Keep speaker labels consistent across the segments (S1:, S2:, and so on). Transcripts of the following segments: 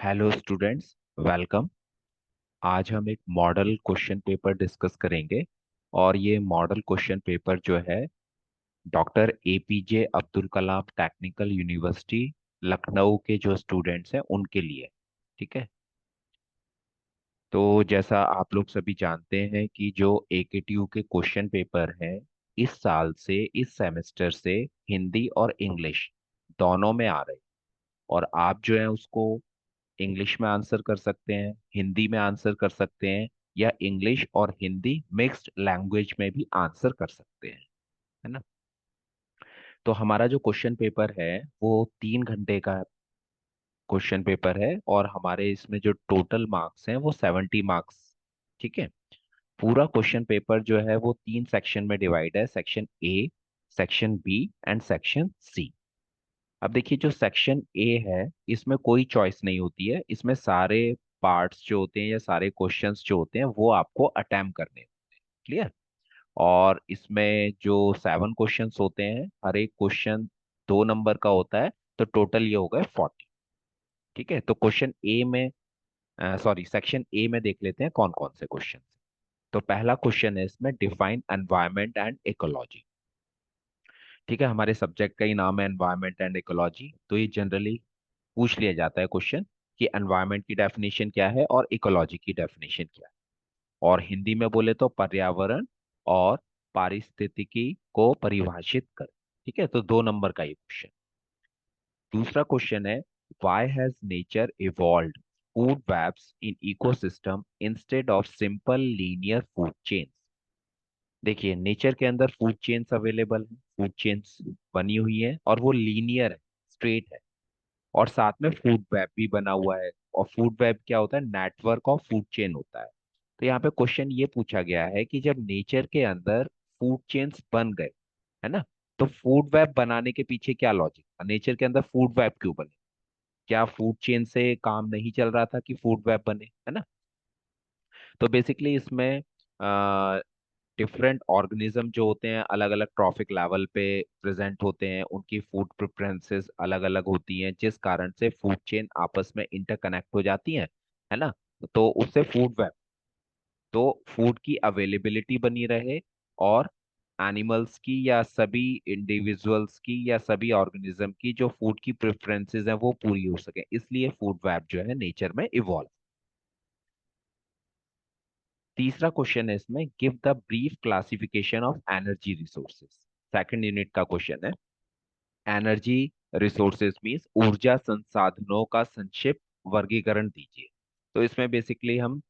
S1: Hello students, welcome. आज हम एक मॉडल क्वेश्चन पेपर डिस्कस करेंगे। और ये मॉडल क्वेश्चन पेपर जो है doctor APJ Abdul Kalam technical university Lucknow के जो स्टूडेंट्स हैं उनके लिए। ठीक है। तो जैसा आप लोग सभी जानते हैं कि जो एकेटीयू के क्वेश्चन पेपर हैं इस साल से, इस सेमेस्टर से हिंदी और इंग्लिश दोनों में आ रहे हैं। और आप जो है उसको इंग्लिश में आंसर कर सकते हैं, हिंदी में आंसर कर सकते हैं, या इंग्लिश और हिंदी मिक्स्ड लैंग्वेज में भी आंसर कर सकते हैं। है ना। तो हमारा जो क्वेश्चन पेपर है वो 3 घंटे का क्वेश्चन पेपर है, और हमारे इसमें जो टोटल मार्क्स हैं वो 70 मार्क्स। ठीक है। पूरा क्वेश्चन पेपर जो है वो 3 सेक्शन में डिवाइड है, section A, section B and section C. अब देखिए, जो सेक्शन ए है इसमें कोई चॉइस नहीं होती है। इसमें सारे पार्ट्स जो होते हैं या सारे क्वेश्चंस जो होते हैं वो आपको अटेम्प्ट करने। क्लियर। और इसमें जो 7 क्वेश्चंस होते हैं, हर एक क्वेश्चन 2 नंबर का होता है, तो टोटल ये हो गए 40। ठीक है। तो क्वेश्चन ए में, सॉरी, सेक्शन ए में देख लेते हैं कौन कौन से क्वेश्चन। तो पहला क्वेश्चन है इसमें, डिफाइन एनवायरमेंट एंड इकोलॉजी। ठीक है। हमारे सब्जेक्ट का ही नाम है एनवायरमेंट एंड इकोलॉजी, तो ये जनरली पूछ लिया जाता है क्वेश्चन कि एनवायरनमेंट की डेफिनेशन क्या है और इकोलॉजी की डेफिनेशन क्या है। और हिंदी में बोले तो पर्यावरण और पारिस्थितिकी को परिभाषित कर। ठीक है। तो 2 नंबर का ये क्वेश्चन। दूसरा क्वेश्चन है, why has nature evolved food webs in ecosystem instead of simple linear food chains. देखिए, नेचर के अंदर फूड चेन्स अवेलेबल है, फूड चेन्स बनी हुई है, और वो लीनियर है, स्ट्रेट है। और साथ में फूड वेब भी बना हुआ है। और फूड वेब क्या होता है? नेटवर्क ऑफ फूड चेन होता है। तो यहाँ पे क्वेश्चन ये पूछा गया है कि जब नेचर के अंदर फूड चेन्स बन गए, है ना, तो फूड वेब बनाने के पीछे क्या लॉजिक था? नेचर के अंदर फूड वेब क्यों बने? क्या फूड चेन से काम नहीं चल रहा था कि फूड वेब बने? है ना। तो बेसिकली इसमें डिफरेंट ऑर्गेनिज्म जो होते हैं अलग अलग ट्रॉफिक लेवल पे प्रेजेंट होते हैं, उनकी फूड प्रेफरेंसेस अलग अलग होती हैं, जिस कारण से फूड चेन आपस में इंटरकनेक्ट हो जाती हैं। है ना। तो उससे फूड वेब, तो फूड की अवेलेबिलिटी बनी रहे, और एनिमल्स की या सभी इंडिविजुअल्स की या सभी ऑर्गेनिज्म की जो फूड की प्रेफरेंसेस हैं वो पूरी हो सके, इसलिए फूड वेब जो है नेचर में इवॉल्व। तीसरा क्वेश्चन है इसमें, give the brief classification of energy resources. Second unit का क्वेश्चन है। एनर्जी रिसोर्सेज मींस ऊर्जा संसाधनों का संक्षिप्त वर्गीकरण दीजिए। तो इसमें बेसिकली हम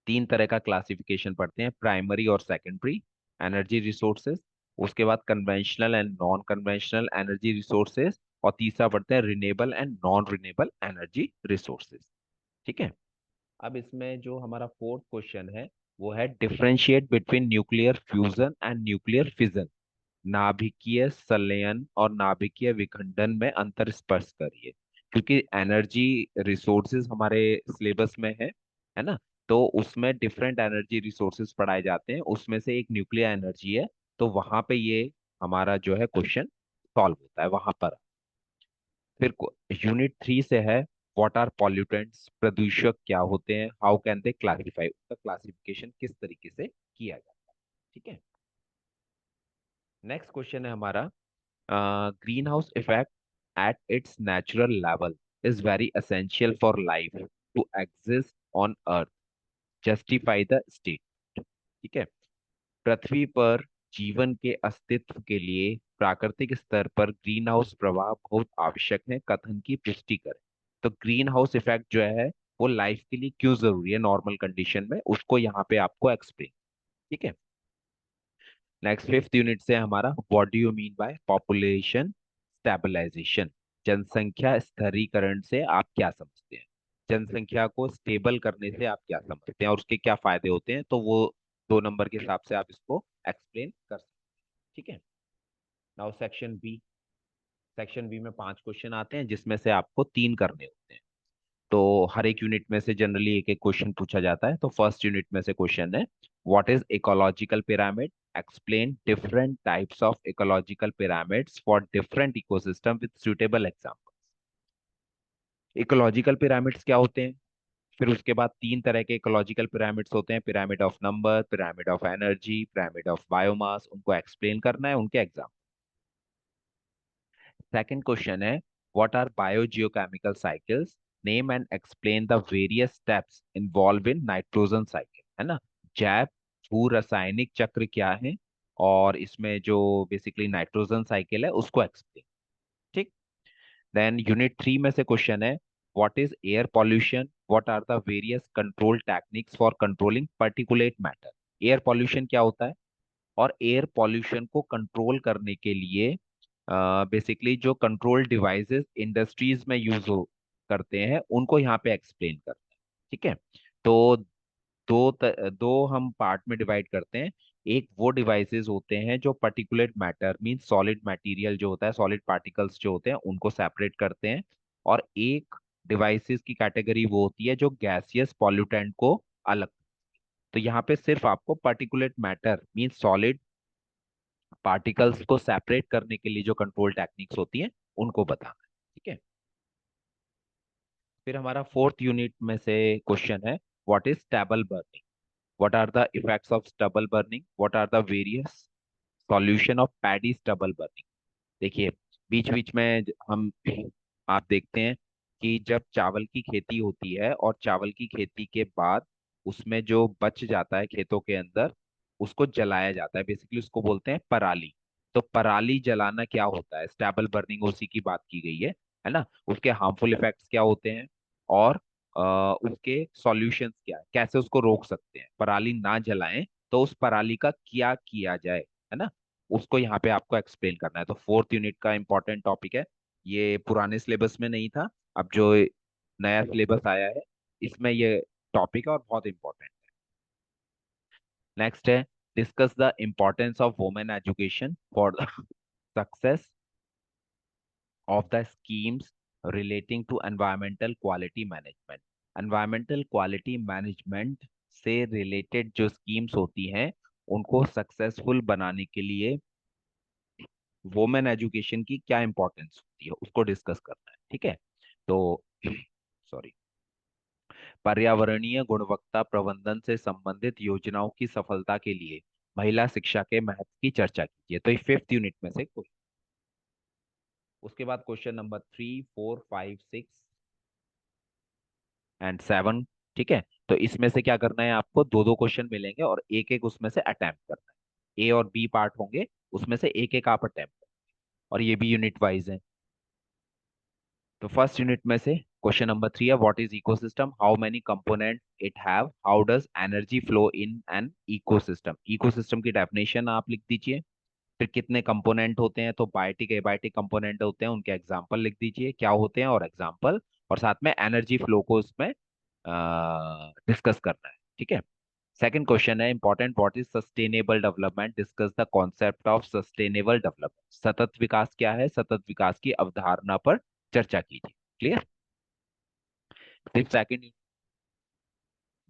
S1: 3 तरह का क्लासिफिकेशन पढ़ते हैं, प्राइमरी और सेकेंडरी एनर्जी रिसोर्सेज, उसके बाद conventional and non conventional energy resources, और तीसरा पढ़ते हैं renewable and non renewable energy resources. ठीक है। अब इसमें जो हमारा फोर्थ क्वेश्चन है वो है, differentiate between nuclear fusion and nuclear fission. नाभिकीय संलयन और नाभिकीय विखंडन में अंतर स्पष्ट करिए। क्योंकि एनर्जी रिसोर्सेज हमारे सिलेबस में है ना। तो उसमें डिफरेंट एनर्जी रिसोर्सेज पढ़ाए जाते हैं, उसमें से एक न्यूक्लियर एनर्जी है। तो वहां पे ये हमारा जो है क्वेश्चन सॉल्व होता है वहां पर। फिर यूनिट 3 से है, व्हाट आर पॉल्यूटेंट्स, प्रदूषक क्या होते हैं, हाउ कैन दे क्लासिफाई, उसका क्लासिफिकेशन किस तरीके से किया जाता है। ठीक है। नेक्स्ट क्वेश्चन है हमारा, greenhouse effect at its natural level is very essential for life to exist on earth, justify the state. ठीक है। पृथ्वी पर जीवन के अस्तित्व के लिए प्राकृतिक स्तर पर ग्रीन हाउस प्रभाव बहुत आवश्यक है, कथन की पुष्टि करें। तो ग्रीन हाउस इफेक्ट जो है वो लाइफ के लिए क्यों जरूरी है नॉर्मल कंडीशन में, उसको यहाँ पे आपको एक्सप्लेन। ठीक है। नेक्स्ट फिफ्थ यूनिट से हमारा, what do you mean by population stabilization. जनसंख्या स्थिरीकरण से आप क्या समझते हैं? जनसंख्या को स्टेबल करने से आप क्या समझते हैं और उसके क्या फायदे होते हैं? तो वो 2 नंबर के हिसाब से आप इसको एक्सप्लेन कर सकते हैं। ठीक है। Now section B. Section B में 5 क्वेश्चन आते हैं जिसमें से आपको 3 करने होते हैं। तो हर एक यूनिट में से जनरली एक एक क्वेश्चन पूछा जाता है। तो फर्स्ट यूनिट में से क्वेश्चन है, what is ecological pyramid, explain different types of ecological pyramids for different ecosystem with suitable examples. Ecological pyramids क्या होते हैं? फिर उसके बाद तीन तरह के इकोलॉजिकल पिरामिड्स होते हैं, pyramid of number, pyramid of energy, pyramid of biomass. उनको एक्सप्लेन करना है उनके एग्जाम। सेकंड क्वेश्चन है, what are biogeochemical cycles, name and explain the various steps involve in nitrogen cycle, है ना। जैव भू रासायनिक चक्र क्या है, और इसमें जो बेसिकली नाइट्रोजन साइकिल है उसको एक्सप्लेन। ठीक। देन यूनिट 3 में से क्वेश्चन है, what is air pollution, what are the various control techniques for controlling particulate matter. Air pollution क्या होता है, और एयर पॉल्यूशन को कंट्रोल करने के लिए बेसिकली जो कंट्रोल डिवाइसेस इंडस्ट्रीज में यूज हो करते हैं उनको यहाँ पे एक्सप्लेन करते हैं। ठीक है। तो दो हम पार्ट में डिवाइड करते हैं। एक वो डिवाइसेस होते हैं जो particulate matter mean solid material जो होता है, सॉलिड पार्टिकल्स जो होते हैं उनको सेपरेट करते हैं। और एक डिवाइसेस की कैटेगरी वो होती है जो गैसियस पॉल्यूटेंट को अलग। तो यहाँ पे सिर्फ आपको particulate matter mean solid particles को सेपरेट करने के लिए जो कंट्रोल टेक्निक्स होती हैं उनको बताना है। ठीक है। फिर हमारा फोर्थ यूनिट में से क्वेश्चन है, what is stable burning, what are the effects of stubble burning, what are the various solution of paddy stubble burning. देखिए, बीच बीच में हम आप देखते हैं कि जब चावल की खेती होती है और चावल की खेती के बाद उसमें जो बच जाता है खेतों के अंदर उसको जलाया जाता है, बेसिकली उसको बोलते हैं पराली। तो पराली जलाना क्या होता है, स्टेबल बर्निंग उसी की बात की गई है ना। उसके हार्मफुल इफेक्ट्स क्या होते हैं, और उसके सॉल्यूशंस क्या है, कैसे उसको रोक सकते हैं, पराली ना जलाएं तो उस पराली का क्या किया जाए, है ना। उसको यहाँ पे आपको एक्सप्लेन करना है। तो फोर्थ यूनिट का इंपॉर्टेंट टॉपिक है। ये पुराने सिलेबस में नहीं था, अब जो नया सिलेबस आया है इसमें ये टॉपिक है और बहुत इंपॉर्टेंट है। नेक्स्ट है, discuss the importance of women education for the success of the schemes relating to environmental quality management. Environmental quality management से रिलेटेड जो स्कीम्स होती हैं उनको सक्सेसफुल बनाने के लिए वुमेन एजुकेशन की क्या इंपॉर्टेंस होती है उसको डिस्कस करना है। ठीक है। तो सॉरी, पर्यावरणीय गुणवत्ता प्रबंधन से संबंधित योजनाओं की सफलता के लिए महिला शिक्षा के महत्व की चर्चा कीजिए। तो ये फिफ्थ यूनिट में से क्वेश्चन। उसके बाद क्वेश्चन नंबर 3, 4, 5, 6 एंड 7। ठीक है। तो इसमें से क्या करना है, आपको दो दो क्वेश्चन मिलेंगे और एक एक उसमें से अटेम्प्ट करना है। ए और बी पार्ट होंगे, उसमें से एक एक आप अटेम्प्ट, और ये भी यूनिट वाइज है। तो फर्स्ट यूनिट में से क्वेश्चन नंबर 3 है, what is ecosystem, how many component it have, how does energy flow in an ecosystem. Ecosystem की डेफिनेशन आप लिख दीजिए। फिर कितने कंपोनेंट होते हैं, तो बायोटिक एबायोटिक कंपोनेंट होते हैं, उनके एग्जांपल लिख दीजिए क्या होते हैं और एग्जांपल, और साथ में एनर्जी फ्लो को उसमें डिस्कस करना है। ठीक है। सेकंड क्वेश्चन है important, what is sustainable development, discuss the concept of sustainable development. सतत विकास क्या है, सतत विकास की अवधारणा पर चर्चा कीजिए। क्लियर। फिर second,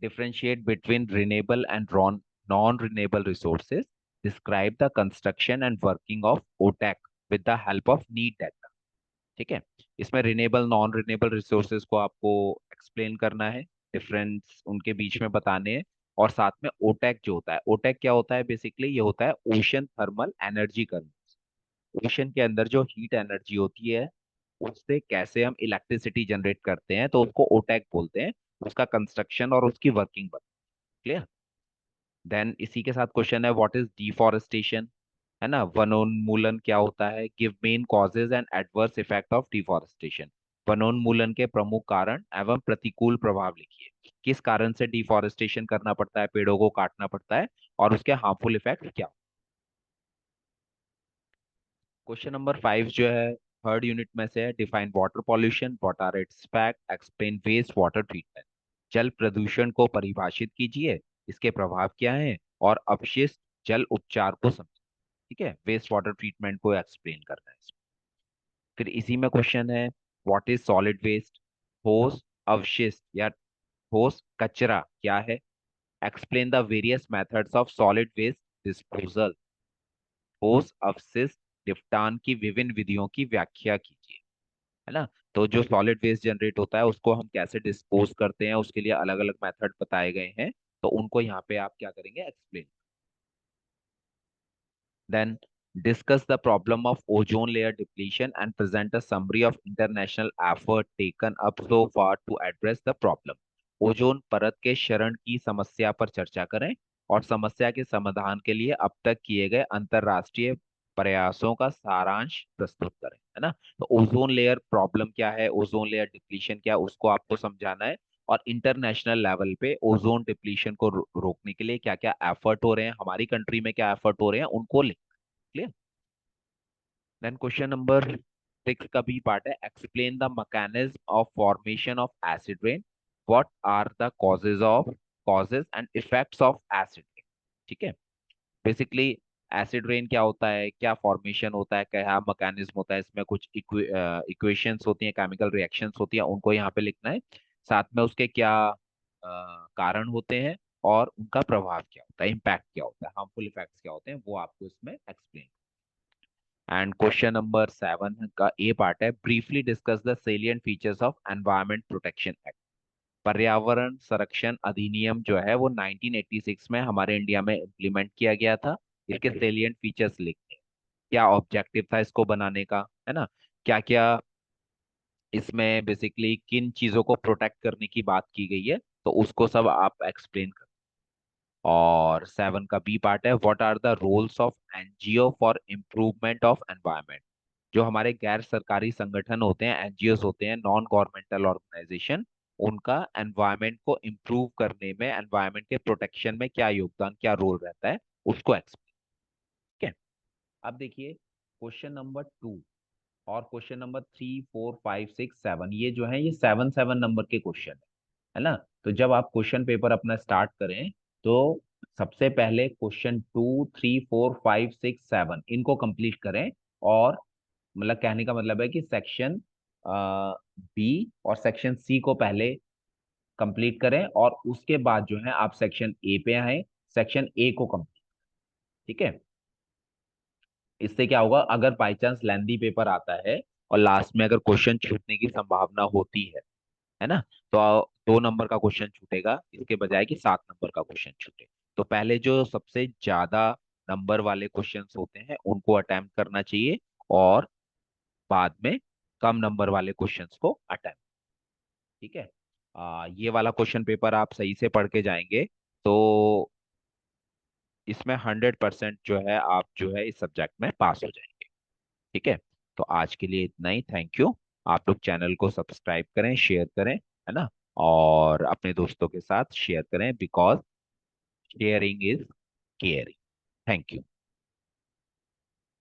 S1: differentiate between renewable and non-renewable resources, describe the construction and working of OTAC with the help of need data। ठीक है। इसमें रिनेबल नॉन रिनेबल रिसोर्सेज को आपको एक्सप्लेन करना है, डिफरेंस उनके बीच में बताने हैं। और साथ में ओटेक जो होता है, ओटेक क्या होता है, बेसिकली ये होता है ओशन थर्मल एनर्जी करना। ओशन के अंदर जो हीट एनर्जी होती है उससे कैसे हम इलेक्ट्रिसिटी जनरेट करते हैं, तो उसको ओटेक बोलते हैं। उसका कंस्ट्रक्शन और उसकी वर्किंग। क्लियर। देन इसी के साथ क्वेश्चन है, व्हाट इज डिफॉरेस्टेशन, है ना। वनोन्मूलन क्या होता है, give main causes and adverse effect of deforestation. वनोन्मूलन के प्रमुख कारण एवं प्रतिकूल प्रभाव लिखिए। किस कारण से डिफॉरेस्टेशन करना पड़ता है, पेड़ों को काटना पड़ता है, और उसके हार्मफुल इफेक्ट क्या। क्वेश्चन नंबर 5 जो है थर्ड यूनिट में से है, define water pollution, what are its effect, explain waste water treatment. जल प्रदूषण को परिभाषित कीजिए, इसके प्रभाव क्या हैं, और अपशिष्ट जल उपचार को समझिए। ठीक है। वेस्ट वाटर ट्रीटमेंट को एक्सप्लेन करना है इसमें। फिर इसी में क्वेश्चन है, व्हाट इज सॉलिड वेस्ट, ठोस अवशिष्ट या ठोस कचरा क्या है, explain the various methods of solid waste disposal. ठोस अवशिष्ट निपटान की विभिन्न विधियों की व्याख्या कीजिए, है ना। तो जो सॉलिड वेस्ट जनरेट होता है उसको हम कैसे डिस्पोज करते हैं, उसके लिए अलग अलग मेथड बताए गए हैं। तो उनको यहाँ पे आप क्या करेंगे, explain. Then discuss the problem of ozone layer depletion and present a summary of international effort taken up so far to address the problem. Ozone परत के क्षरण की समस्या पर चर्चा करें और समस्या के समाधान के लिए अब तक किए गए अंतरराष्ट्रीय प्रयासों का सारांश प्रस्तुत करें, है ना। तो ओजोन लेयर प्रॉब्लम क्या है, ओजोन लेयर डिप्लीशन क्या है, उसको आपको समझाना है। और इंटरनेशनल लेवल पे ओजोन डिप्लीशन को रोकने के लिए क्या क्या एफर्ट हो रहे हैं, हमारी कंट्री में क्या एफर्ट हो रहे हैं, उनको क्लियर। देन क्वेश्चन नंबर 6 का भी पार्ट है, explain the mechanism of formation of acid rain, what are the causes and effects of acid rain. ठीक है, बेसिकली एसिड रेन क्या होता है, क्या फॉर्मेशन होता है, क्या मैकेनिज्म होता है, इसमें कुछ इक्वेशंस होती हैं, केमिकल रिएक्शंस होती हैं, उनको यहाँ पे लिखना है। साथ में उसके क्या कारण होते हैं और उनका प्रभाव क्या होता है, इम्पैक्ट क्या होता है, हार्मफुल इफेक्ट्स क्या होते हैं, वो आपको इसमें एक्सप्लेन। एंड क्वेश्चन नंबर 7 का ए पार्ट है, briefly discuss the salient features of environment protection act. पर्यावरण संरक्षण अधिनियम जो है वो 1986 में हमारे इंडिया में इम्प्लीमेंट किया गया था। इसके सेलिएंट फीचर्स लिखते हैं, क्या ऑब्जेक्टिव था इसको बनाने का, है ना, क्या क्या इसमें बेसिकली किन चीजों को प्रोटेक्ट करने की बात की गई है, तो उसको सब आप एक्सप्लेन कर। और 7 का बी पार्ट है, what are the roles of NGO for improvement of environment. जो हमारे गैर सरकारी संगठन होते हैं, एनजीओ होते हैं, नॉन गवर्नमेंटल ऑर्गेनाइजेशन, उनका एनवायरमेंट को इम्प्रूव करने में, एनवायरमेंट के प्रोटेक्शन में क्या योगदान, क्या रोल रहता है, उसको एक्सप्लेन। ठीक है, अब देखिए क्वेश्चन नंबर 2 और क्वेश्चन नंबर 3, 4, 5, 6, 7, ये जो है ये 7 नंबर के क्वेश्चन है ना। तो जब आप क्वेश्चन पेपर अपना स्टार्ट करें तो सबसे पहले क्वेश्चन 2, 3, 4, 5, 6, 7 इनको कंप्लीट करें। और मतलब कहने का मतलब है कि सेक्शन बी और सेक्शन सी को पहले कंप्लीट करें और उसके बाद जो है आप सेक्शन ए पे आए, सेक्शन ए को कंप्लीट। ठीक है, इससे क्या होगा, अगर बाई चांस लेंदी पेपर आता है और लास्ट में अगर क्वेश्चन छूटने की संभावना होती है ना, तो 2 नंबर का क्वेश्चन छूटेगा इसके बजाय कि 7 नंबर का क्वेश्चन छूटे। तो पहले जो सबसे ज्यादा नंबर वाले क्वेश्चंस होते हैं उनको अटेम्प्ट करना चाहिए और बाद में कम नंबर वाले क्वेश्चंस को अटेम्प्ट। ठीक है, ये वाला क्वेश्चन पेपर आप सही से पढ़ के जाएंगे तो इसमें 100% जो है आप जो है इस सब्जेक्ट में पास हो जाएंगे। ठीक है, तो आज के लिए इतना ही, थैंक यू। आप लोग चैनल को सब्सक्राइब करें, शेयर करें, है ना, और अपने दोस्तों के साथ शेयर करें, because sharing is caring. Thank you.